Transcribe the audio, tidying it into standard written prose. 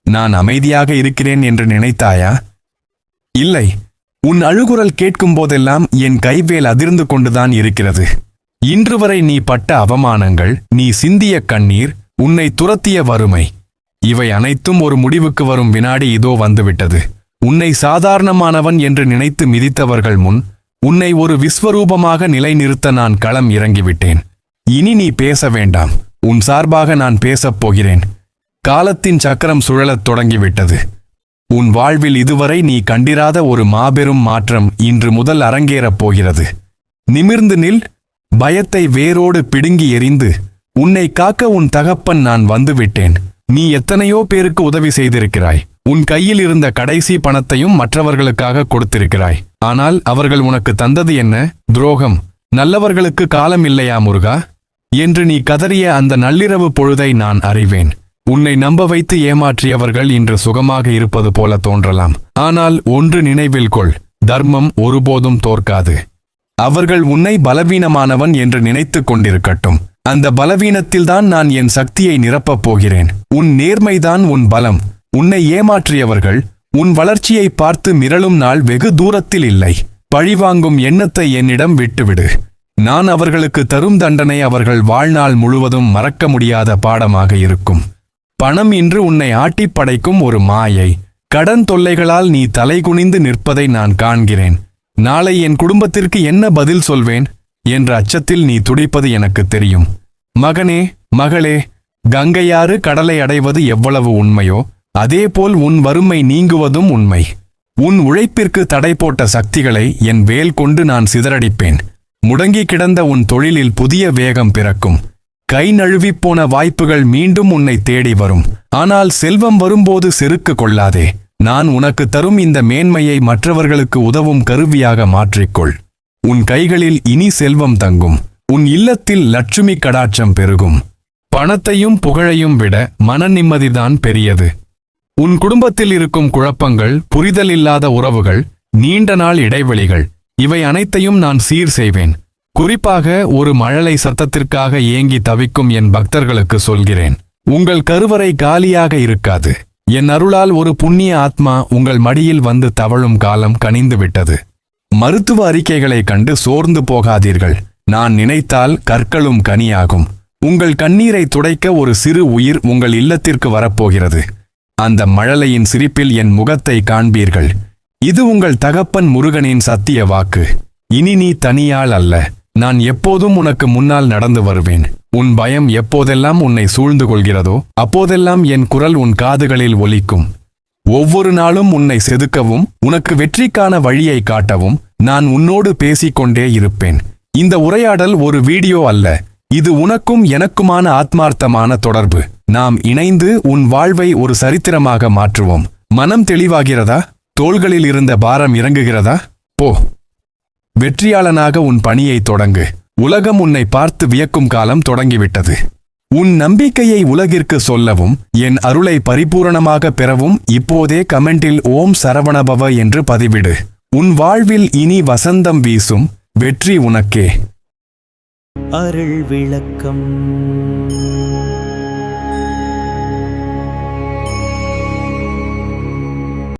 நான் அமைதியாக இருக்கிறேன் என்று நினைத்தாயா? இல்லை, உன் அழுகுரல் கேட்கும் போதெல்லாம் என் கைவேல் அதிர்ந்து கொண்டுதான் இருக்கிறது. இன்று வரை நீ பட்ட அவமானங்கள், நீ சிந்திய கண்ணீர், உன்னை துரத்திய வறுமை, இவை அனைத்தும் ஒரு முடிவுக்கு வரும் வினாடி இதோ வந்துவிட்டது. உன்னை சாதாரணமானவன் என்று நினைத்து மிதித்தவர்கள் முன் உன்னை ஒரு விஸ்வரூபமாக நிலைநிறுத்த நான் களம் இறங்கிவிட்டேன். இனி நீ பேச வேண்டாம். உன் சார்பாக நான் பேசப் போகிறேன். காலத்தின் சக்கரம் சுழலத் தொடங்கிவிட்டது. உன் வாழ்வில் இதுவரை நீ கண்டிராத ஒரு மாபெரும் மாற்றம் இன்று முதல் அரங்கேறப் போகிறது. நிமிர்ந்து நில். பயத்தை வேரோடு பிடுங்கி எறிந்து உன்னை காக்க உன் தகப்பன் நான் வந்துவிட்டேன். நீ எத்தனையோ பேருக்கு உதவி செய்திருக்கிறாய். உன் கையில் இருந்த கடைசி பணத்தையும் மற்றவர்களுக்காக கொடுத்திருக்கிறாய். ஆனால் அவர்கள் உனக்கு தந்தது என்ன? துரோகம். நல்லவர்களுக்கு காலம் இல்லையா முருகா என்று நீ கதறிய அந்த நள்ளிரவு பொழுதை நான் அறிவேன். உன்னை நம்ப வைத்து ஏமாற்றியவர்கள் இன்று சுகமாக இருப்பது போல தோன்றலாம். ஆனால் ஒன்று நினைவில் கொள், தர்மம் ஒருபோதும் தோற்காது. அவர்கள் உன்னை பலவீனமானவன் என்று நினைத்துக் கொண்டிருக்கட்டும். அந்த பலவீனத்தில்தான் நான் என் சக்தியை நிரப்பப் போகிறேன். உன் நேர்மைதான் உன் பலம். உன்னை ஏமாற்றியவர்கள் உன் வளர்ச்சியை பார்த்து மிரளும் நாள் வெகு தூரத்தில் இல்லை. பழிவாங்கும் எண்ணத்தை என்னிடம் விட்டுவிடு. நான் அவர்களுக்கு தரும் தண்டனை அவர்கள் வாழ்நாள் முழுவதும் மறக்க முடியாத பாடமாக இருக்கும். பணம் இன்று உன்னை ஆட்டிப் படைக்கும் ஒரு மாயை. கடன் தொல்லைகளால் நீ தலைகுனிந்து நிற்பதை நான் காண்கிறேன். நாளை என் குடும்பத்திற்கு என்ன பதில் சொல்வேன் என்ற அச்சத்தில் நீ துடிப்பது எனக்கு தெரியும். மகனே, மகளே, கங்கையாறு கடலை அடைவது எவ்வளவு உண்மையோ அதேபோல் உன் வறுமை நீங்குவதும் உண்மை. உன் உழைப்பிற்கு தடை போட்ட சக்திகளை என் வேல் கொண்டு நான் சிதறடிப்பேன். முடங்கி கிடந்த உன் தொழிலில் புதிய வேகம் பிறக்கும். கை நழுவிப்போன வாய்ப்புகள் மீண்டும் உன்னை தேடி வரும். ஆனால் செல்வம் வரும்போது செருக்கு கொள்ளாதே. நான் உனக்கு தரும் இந்த மேன்மையை மற்றவர்களுக்கு உதவும் கருவியாக மாற்றிக்கொள். உன் கைகளில் இனி செல்வம் தங்கும். உன் இல்லத்தில் லட்சுமி கடாட்சம் பெருகும். பணத்தையும் புகழையும் விட மன நிம்மதிதான் பெரியது. உன் குடும்பத்தில் இருக்கும் குழப்பங்கள், புரிதல் இல்லாத உறவுகள், நீண்ட நாள் இடைவெளிகள், இவை அனைத்தையும் நான் சீர் செய்வேன். குறிப்பாக ஒரு மழலை சத்தத்திற்காக ஏங்கி தவிக்கும் என் பக்தர்களுக்கு சொல்கிறேன், உங்கள் கருவறை காலியாக இருக்காது. என் அருளால் ஒரு புண்ணிய ஆத்மா உங்கள் மடியில் வந்து தவழும் காலம் கனிந்துவிட்டது. மருத்துவ அறிக்கைகளைக் கண்டு சோர்ந்து போகாதீர்கள். நான் நினைத்தால் கற்களும் கனியாகும். உங்கள் கண்ணீரை துடைக்க ஒரு சிறு உயிர் உங்கள் இல்லத்திற்கு வரப்போகிறது. அந்த மழலையின் சிரிப்பில் என் முகத்தை காண்பீர்கள். இது உங்கள் தகப்பன் முருகனின் சத்திய வாக்கு. இனி நீ தனியாள் அல்ல. நான் எப்போதும் உனக்கு முன்னால் நடந்து வருவேன். உன் பயம் எப்போதெல்லாம் உன்னை சூழ்ந்து கொள்கிறதோ அப்போதெல்லாம் என் குரல் உன் காதுகளில் ஒலிக்கும். ஒவ்வொரு நாளும் உன்னை செதுக்கவும் உனக்கு வெற்றிக்கான வழியை காட்டவும் நான் உன்னோடு பேசிக்கொண்டே இருப்பேன். இந்த உரையாடல் ஒரு வீடியோ அல்ல. இது உனக்கும் எனக்குமான ஆத்மார்த்தமான தொடர்பு. நாம் இணைந்து உன் வாழ்வை ஒரு சரித்திரமாக மாற்றுவோம். மனம் தெளிவாகிறதா? தோள்களில் இருந்த பாரம் இறங்குகிறதா? போ, வெற்றியாளனாக உன் பணியை தொடங்கு. உலகம் உன்னை பார்த்து வியக்கும் காலம் தொடங்கிவிட்டது. உன் நம்பிக்கையை உலகிற்கு சொல்லவும் என் அருளை பரிபூரணமாக பெறவும் இப்போதே கமெண்டில் ஓம் சரவணபவ என்று பதிவிடு. உன் வாழ்வில் இனி வசந்தம் வீசும். வெற்றி உனக்கே. அருள் விளக்கம்.